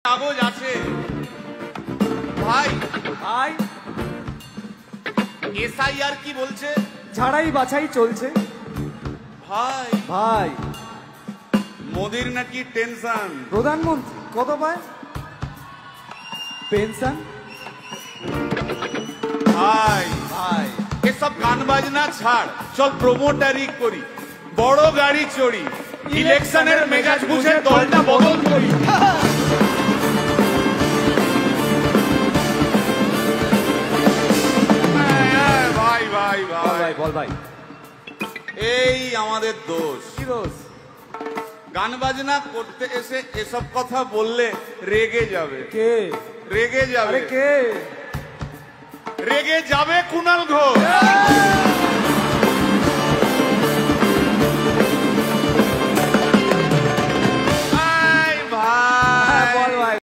কাগজ আছে ভাই। ভাই এসআইআর কি বলছে? ঝাড়াই বাছাই চলছে ভাই ভাই। মোদির নাকি টেনশন। প্রধানমন্ত্রী কত পায় পেনশন? ভাই ভাই এসব গান বাজনা ছাড়, চল প্রমোটারি করি, বড় গাড়ি চড়ি, ইলেকশনের মেজাজ বুঝে দলটা বদল করি। ভাই ভাই ভাই বল ভাই, এই আমাদের দোষ। কি দোষ? গান বাজনা করতে এসে এসব কথা বললে রেগে যাবে। কে রেগে যাবে? আরে কে রেগে যাবে কুণাল ঘোষ।